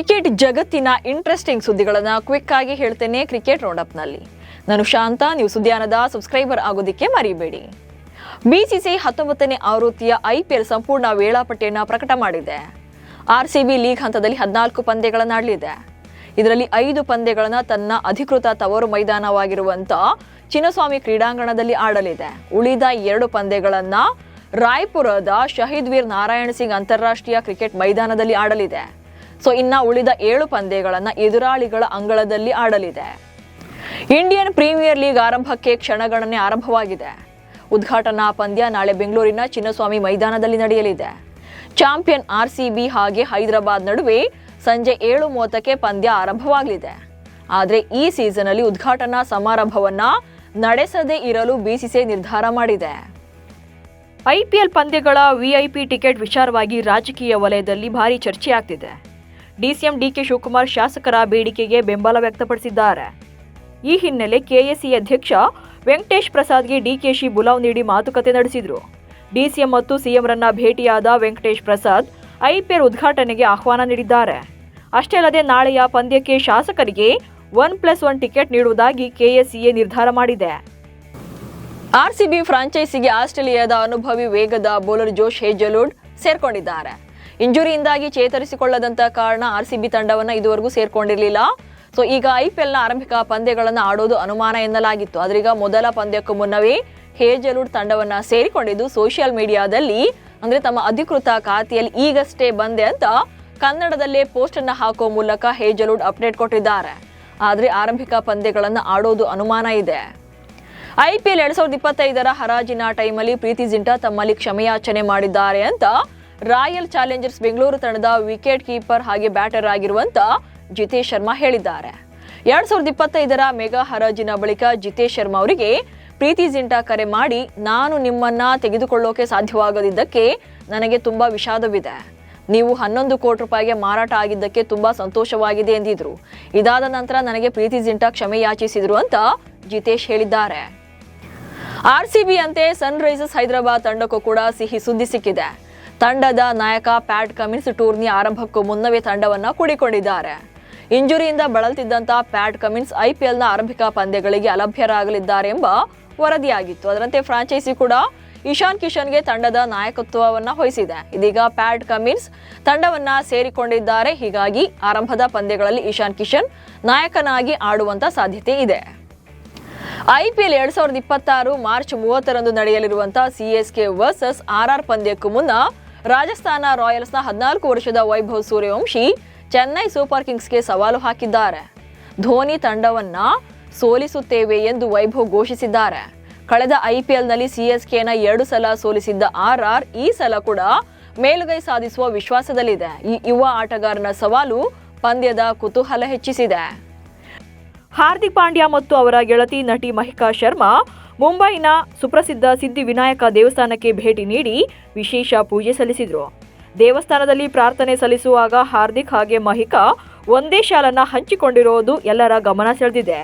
Cricket ಜಗತ್ತಿನ interesting ಸುದ್ದಿಗಳನ್ನು quick ಆಗಿ ಹೇಳ್ತೇನೆ ಕ್ರಿಕೆಟ್ ರೌಂಡಪ್ ನಲ್ಲಿ. ನಾನು ಶಾಂತ. ನೀವು ಸುದ್ದಿಯಾನದ ಸಬ್ಸ್ಕ್ರೈಬರ್ ಆಗೋದಕ್ಕೆ ಮರಿಬೇಡಿ. ಬಿಸಿಸಿಐ 19ನೇ ಆವೃತ್ತಿಯ IPL ಸಂಪೂರ್ಣ ವೇಳಾಪಟ್ಟಿಯನ್ನು ಪ್ರಕಟ ಮಾಡಿದೆ. RCB ಲೀಗ್ ಹಂತದಲ್ಲಿ 14 ಪಂದ್ಯಗಳನ್ನು ಆಡಲಿದೆ. ಇದರಲ್ಲಿ 5 ಪಂದ್ಯಗಳನ್ನು ತನ್ನ ಅಧಿಕೃತ ತವರು ಮೈದಾನವಾಗಿರುವಂತಹ ಚಿನ್ನಸ್ವಾಮಿ ಕ್ರೀಡಾಂಗಣದಲ್ಲಿ ಆಡಲಿದೆ. ಉಳಿದ 2 ಪಂದ್ಯಗಳನ್ನು ರಾಯ್ಪುರದ ಶಹೀದ್ ವೀರ್ ನಾರಾಯಣ್ ಸಿಂಗ್ ಅಂತಾರಾಷ್ಟ್ರೀಯ ಕ್ರಿಕೆಟ್ ಮೈದಾನದಲ್ಲಿ ಆಡಲಿದೆ. ಇನ್ನ ಉಳಿದ 7 ಪಂದ್ಯಗಳನ್ನು ಎದುರಾಳಿಗಳ ಅಂಗಳದಲ್ಲಿ ಆಡಲಿದೆ. ಇಂಡಿಯನ್ ಪ್ರೀಮಿಯರ್ ಲೀಗ್ ಆರಂಭಕ್ಕೆ ಕ್ಷಣಗಣನೆ ಆರಂಭವಾಗಿದೆ. ಉದ್ಘಾಟನಾ ಪಂದ್ಯ ನಾಳೆ ಬೆಂಗಳೂರಿನ ಚಿನ್ನಸ್ವಾಮಿ ಮೈದಾನದಲ್ಲಿ ನಡೆಯಲಿದೆ. ಚಾಂಪಿಯನ್ RCB ಹಾಗೆ ಹೈದರಾಬಾದ್ ನಡುವೆ ಸಂಜೆ 7:30ಕ್ಕೆ ಪಂದ್ಯ ಆರಂಭವಾಗಲಿದೆ. ಆದರೆ ಈ ಸೀಸನ್ ಅಲ್ಲಿ ಉದ್ಘಾಟನಾ ಸಮಾರಂಭವನ್ನ ನಡೆಸದೇ ಇರಲು BCCI ನಿರ್ಧಾರ ಮಾಡಿದೆ. IPL ಪಂದ್ಯಗಳ VIP ಟಿಕೆಟ್ ವಿಚಾರವಾಗಿ ರಾಜಕೀಯ ವಲಯದಲ್ಲಿ ಭಾರಿ ಚರ್ಚೆ ಆಗ್ತಿದೆ. DCM DK ಶಿವಕುಮಾರ್ ಶಾಸಕರ ಬೇಡಿಕೆಗೆ ಬೆಂಬಲ ವ್ಯಕ್ತಪಡಿಸಿದ್ದಾರೆ. ಈ ಹಿನ್ನೆಲೆ KSE ಅಧ್ಯಕ್ಷ ವೆಂಕಟೇಶ್ ಪ್ರಸಾದ್ಗೆ DKಶಿ ಬುಲಾವ್ ನೀಡಿ ಮಾತುಕತೆ ನಡೆಸಿದರು. DCM ಮತ್ತು CM ರನ್ನ ಭೇಟಿಯಾದ ವೆಂಕಟೇಶ್ ಪ್ರಸಾದ್ IPL ಉದ್ಘಾಟನೆಗೆ ಆಹ್ವಾನ ನೀಡಿದ್ದಾರೆ. ಅಷ್ಟೇ ಅಲ್ಲದೆ ನಾಳೆಯ ಪಂದ್ಯಕ್ಕೆ ಶಾಸಕರಿಗೆ 1+1 ಟಿಕೆಟ್ ನೀಡುವುದಾಗಿ KSEA ನಿರ್ಧಾರ ಮಾಡಿದೆ. RCB ಫ್ರಾಂಚೈಸಿಗೆ ಆಸ್ಟ್ರೇಲಿಯಾದ ಅನುಭವಿ ವೇಗದ ಬೌಲರ್ ಜೋಶ್ ಹೇಜಲ್ವುಡ್ ಸೇರ್ಕೊಂಡಿದ್ದಾರೆ. ಇಂಜುರಿಯಿಂದಾಗಿ ಚೇತರಿಸಿಕೊಳ್ಳದಂತ ಕಾರಣ RCB ತಂಡವನ್ನು ಇದುವರೆಗೂ ಸೇರ್ಕೊಂಡಿರಲಿಲ್ಲ. ಈಗ IPLನ ಆರಂಭಿಕ ಪಂದ್ಯಗಳನ್ನು ಆಡೋದು ಅನುಮಾನ ಎನ್ನಲಾಗಿತ್ತು. ಆದ್ರೀಗ ಮೊದಲ ಪಂದ್ಯಕ್ಕೂ ಮುನ್ನವೇ ಹೇಜಲ್ವುಡ್ ತಂಡವನ್ನ ಸೇರಿಕೊಂಡಿದ್ದು ಸೋಷಿಯಲ್ ಮೀಡಿಯಾದಲ್ಲಿ ಅಂದ್ರೆ ತಮ್ಮ ಅಧಿಕೃತ ಖಾತೆಯಲ್ಲಿ ಈಗಷ್ಟೇ ಬಂದೆ ಅಂತ ಕನ್ನಡದಲ್ಲೇ ಪೋಸ್ಟ್ ಅನ್ನ ಹಾಕುವ ಮೂಲಕ ಹೇಜಲ್ವುಡ್ ಅಪ್ಡೇಟ್ ಕೊಟ್ಟಿದ್ದಾರೆ. ಆದ್ರೆ ಆರಂಭಿಕ ಪಂದ್ಯಗಳನ್ನು ಆಡೋದು ಅನುಮಾನ ಇದೆ. IPL 2025ರ ಹರಾಜಿನ ಟೈಮಲ್ಲಿ ಪ್ರೀತಿ ಜಿಂಟಾ ತಮ್ಮಲ್ಲಿ ಕ್ಷಮೆಯಾಚನೆ ಮಾಡಿದ್ದಾರೆ ಅಂತ ರಾಯಲ್ ಚಾಲೆಂಜರ್ಸ್ ಬೆಂಗಳೂರು ತಂಡದ ವಿಕೆಟ್ ಕೀಪರ್ ಹಾಗೆ ಬ್ಯಾಟರ್ ಆಗಿರುವಂತ ಜಿತೇಶ್ ಶರ್ಮಾ ಹೇಳಿದ್ದಾರೆ. 2025ರ ಮೆಗಾ ಹರಾಜಿನ ಬಳಿಕ ಜಿತೇಶ್ ಶರ್ಮಾ ಅವರಿಗೆ ಪ್ರೀತಿ ಜಿಂಟಾ ಕರೆ ಮಾಡಿ, ನಾನು ನಿಮ್ಮನ್ನ ತೆಗೆದುಕೊಳ್ಳೋಕೆ ಸಾಧ್ಯವಾಗದಿದ್ದಕ್ಕೆ ನನಗೆ ತುಂಬಾ ವಿಷಾದವಿದೆ. ನೀವು 11 ಕೋಟಿ ರೂಪಾಯಿಗೆ ಮಾರಾಟ ಆಗಿದ್ದಕ್ಕೆ ತುಂಬಾ ಸಂತೋಷವಾಗಿದೆ ಎಂದಿದ್ರು. ಇದಾದ ನಂತರ ನನಗೆ ಪ್ರೀತಿ ಜಿಂಟಾ ಕ್ಷಮೆ ಯಾಚಿಸಿದ್ರು ಅಂತ ಜಿತೇಶ್ ಹೇಳಿದ್ದಾರೆ. RCB ಅಂತೆ ಸನ್ ರೈಸರ್ಸ್ ಹೈದರಾಬಾದ್ ತಂಡಕ್ಕೂ ಕೂಡ ಸಿಹಿ ಸುದ್ದಿ ಸಿಕ್ಕಿದೆ. ತಂಡದ ನಾಯಕ ಪ್ಯಾಟ್ ಕಮಿನ್ಸ್ ಟೂರ್ನಿ ಆರಂಭಕ್ಕೂ ಮುನ್ನವೇ ತಂಡವನ್ನ ಕೂಡಿಕೊಂಡಿದ್ದಾರೆ. ಇಂಜುರಿಯಿಂದ ಬಳಲ್ತಿದ್ದಂತ ಪ್ಯಾಟ್ ಕಮಿನ್ಸ್ IPLನ ಆರಂಭಿಕ ಪಂದ್ಯಗಳಿಗೆ ಅಲಭ್ಯರಾಗಲಿದ್ದಾರೆ ಎಂಬ ವರದಿಯಾಗಿತ್ತು. ಅದರಂತೆ ಫ್ರಾಂಚೈಸಿ ಕೂಡ ಇಶಾನ್ ಕಿಶನ್ಗೆ ತಂಡದ ನಾಯಕತ್ವವನ್ನ ವಹಿಸಿದೆ. ಇದೀಗ ಪ್ಯಾಟ್ ಕಮಿನ್ಸ್ ತಂಡವನ್ನ ಸೇರಿಕೊಂಡಿದ್ದಾರೆ. ಹೀಗಾಗಿ ಆರಂಭದ ಪಂದ್ಯಗಳಲ್ಲಿ ಇಶಾನ್ ಕಿಶನ್ ನಾಯಕನಾಗಿ ಆಡುವಂತ ಸಾಧ್ಯತೆ ಇದೆ. IPL 2026 ಮಾರ್ಚ್ 30ರಂದು ನಡೆಯಲಿರುವಂತಹ CSK ವರ್ಸಸ್ RR ಪಂದ್ಯಕ್ಕೂ ಮುನ್ನ ರಾಜಸ್ಥಾನ ರಾಯಲ್ಸ್ನ 14 ವರ್ಷದ ವೈಭವ್ ಸೂರ್ಯವಂಶಿ ಚೆನ್ನೈ ಸೂಪರ್ ಕಿಂಗ್ಸ್ಗೆ ಸವಾಲು ಹಾಕಿದ್ದಾರೆ. ಧೋನಿ ತಂಡವನ್ನ ಸೋಲಿಸುತ್ತೇವೆ ಎಂದು ವೈಭವ್ ಘೋಷಿಸಿದ್ದಾರೆ. ಕಳೆದ IPLನಲ್ಲಿ CSKನ 2 ಸಲ ಸೋಲಿಸಿದ್ದ RR ಈ ಸಲ ಕೂಡ ಮೇಲುಗೈ ಸಾಧಿಸುವ ವಿಶ್ವಾಸದಲ್ಲಿದೆ. ಈ ಯುವ ಆಟಗಾರನ ಸವಾಲು ಪಂದ್ಯದ ಕುತೂಹಲ ಹೆಚ್ಚಿಸಿದೆ. ಹಾರ್ದಿಕ್ ಪಾಂಡ್ಯ ಮತ್ತು ಅವರ ಗೆಳತಿ ನಟಿ ಮಹಿಕಾ ಶರ್ಮಾ ಮುಂಬೈನ ಸುಪ್ರಸಿದ್ಧ ಸಿದ್ಧಿವಿನಾಯಕ ದೇವಸ್ಥಾನಕ್ಕೆ ಭೇಟಿ ನೀಡಿ ವಿಶೇಷ ಪೂಜೆ ಸಲ್ಲಿಸಿದರು. ದೇವಸ್ಥಾನದಲ್ಲಿ ಪ್ರಾರ್ಥನೆ ಸಲ್ಲಿಸುವಾಗ ಹಾರ್ದಿಕ್ ಹಾಗೆ ಮಹಿಕಾ ಒಂದೇ ಶಾಲನ್ನ ಹಂಚಿಕೊಂಡಿರೋದು ಎಲ್ಲರ ಗಮನ ಸೆಳೆದಿದೆ.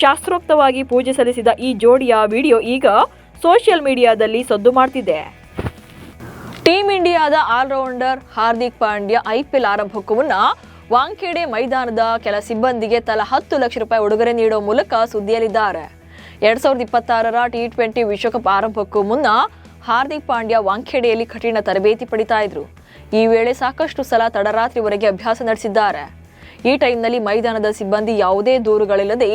ಶಾಸ್ತ್ರೋಕ್ತವಾಗಿ ಪೂಜೆ ಸಲ್ಲಿಸಿದ ಈ ಜೋಡಿಯ ವಿಡಿಯೋ ಈಗ ಸೋಷಿಯಲ್ ಮೀಡಿಯಾದಲ್ಲಿ ಸದ್ದು ಮಾಡ್ತಿದೆ. ಟೀಮ್ ಇಂಡಿಯಾದ ಆಲ್ರೌಂಡರ್ ಹಾರ್ದಿಕ್ ಪಾಂಡ್ಯ IPL ಆರಂಭಕ್ಕೂ ಮುನ್ನ ವಾಂಖೇಡೆ ಮೈದಾನದ ಕೆಲ ಸಿಬ್ಬಂದಿಗೆ ತಲಾ 10 ಲಕ್ಷ ರೂಪಾಯಿ ಉಡುಗೊರೆ ನೀಡುವ ಮೂಲಕ ಸುದ್ದಿಯಲ್ಲಿದ್ದಾರೆ. 2026ರ T20 ವಿಶ್ವಕಪ್ ಆರಂಭಕ್ಕೂ ಮುನ್ನ ಹಾರ್ದಿಕ್ ಪಾಂಡ್ಯ ವಾಂಖೇಡೆಯಲ್ಲಿ ಕಠಿಣ ತರಬೇತಿ ಪಡಿತಾ ಇದ್ರು. ಈ ವೇಳೆ ಸಾಕಷ್ಟು ಸಲ ತಡರಾತ್ರಿವರೆಗೆ ಅಭ್ಯಾಸ ನಡೆಸಿದ್ದಾರೆ. ಈ ಟೈಮ್ನಲ್ಲಿ ಮೈದಾನದ ಸಿಬ್ಬಂದಿ ಯಾವುದೇ ದೂರುಗಳಿಲ್ಲದೆ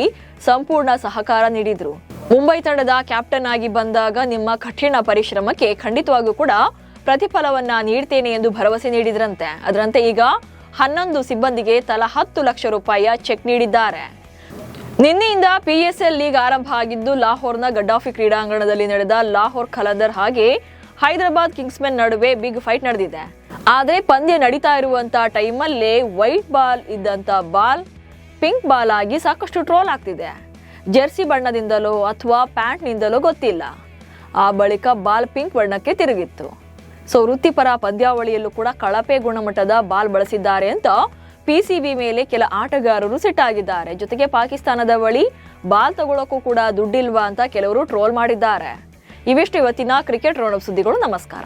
ಸಂಪೂರ್ಣ ಸಹಕಾರ ನೀಡಿದ್ರು. ಮುಂಬೈ ತಂಡದ ಕ್ಯಾಪ್ಟನ್ ಆಗಿ ಬಂದಾಗ ನಿಮ್ಮ ಕಠಿಣ ಪರಿಶ್ರಮಕ್ಕೆ ಖಂಡಿತವಾಗಿಯೂ ಕೂಡ ಪ್ರತಿಫಲವನ್ನ ನೀಡ್ತೇನೆ ಎಂದು ಭರವಸೆ ನೀಡಿದ್ರಂತೆ. ಅದರಂತೆ ಈಗ 11 ಸಿಬ್ಬಂದಿಗೆ ತಲಾ 10 ಲಕ್ಷ ರೂಪಾಯಿಯ ಚೆಕ್ ನೀಡಿದ್ದಾರೆ. ನಿನ್ನೆಯಿಂದ PSL ಲೀಗ್ ಆರಂಭ ಆಗಿದ್ದು ಲಾಹೋರ್ನ ಗಡ್ಡಾಫಿ ಕ್ರೀಡಾಂಗಣದಲ್ಲಿ ನಡೆದ ಲಾಹೋರ್ ಖಲಂದರ್ ಹಾಗೆ ಹೈದರಾಬಾದ್ ಕಿಂಗ್ಸ್ಮನ್ ನಡುವೆ ಬಿಗ್ ಫೈಟ್ ನಡೆದಿದೆ. ಆದರೆ ಪಂದ್ಯ ನಡೀತಾ ಇರುವಂತ ಟೈಮಲ್ಲೇ ವೈಟ್ ಬಾಲ್ ಇದ್ದಂತ ಬಾಲ್ ಪಿಂಕ್ ಬಾಲ್ ಆಗಿ ಸಾಕಷ್ಟು ಟ್ರೋಲ್ ಆಗ್ತಿದೆ. ಜೆರ್ಸಿ ಬಣ್ಣದಿಂದಲೋ ಅಥವಾ ಪ್ಯಾಂಟ್ನಿಂದಲೋ ಗೊತ್ತಿಲ್ಲ. ಆ ಬಳಿಕ ಬಾಲ್ ಪಿಂಕ್ ಬಣ್ಣಕ್ಕೆ ತಿರುಗಿತ್ತು. ವೃತ್ತಿಪರ ಪಂದ್ಯಾವಳಿಯಲ್ಲೂ ಕೂಡ ಕಳಪೆ ಗುಣಮಟ್ಟದ ಬಾಲ್ ಬಳಸಿದ್ದಾರೆ ಅಂತ PCB ಮೇಲೆ ಕೆಲ ಆಟಗಾರರು ಸಿಟ್ಟಾಗಿದ್ದಾರೆ. ಜೊತೆಗೆ ಪಾಕಿಸ್ತಾನದ ಬಳಿ ಬಾಲ್ ತಗೊಳ್ಳೋಕ್ಕೂ ಕೂಡ ದುಡ್ಡಿಲ್ವಾ ಅಂತ ಕೆಲವರು ಟ್ರೋಲ್ ಮಾಡಿದ್ದಾರೆ. ಇವಿಷ್ಟು ಇವತ್ತಿನ ಕ್ರಿಕೆಟ್ ರೌಂಡಪ್ ಸುದ್ದಿಗಳು. ನಮಸ್ಕಾರ.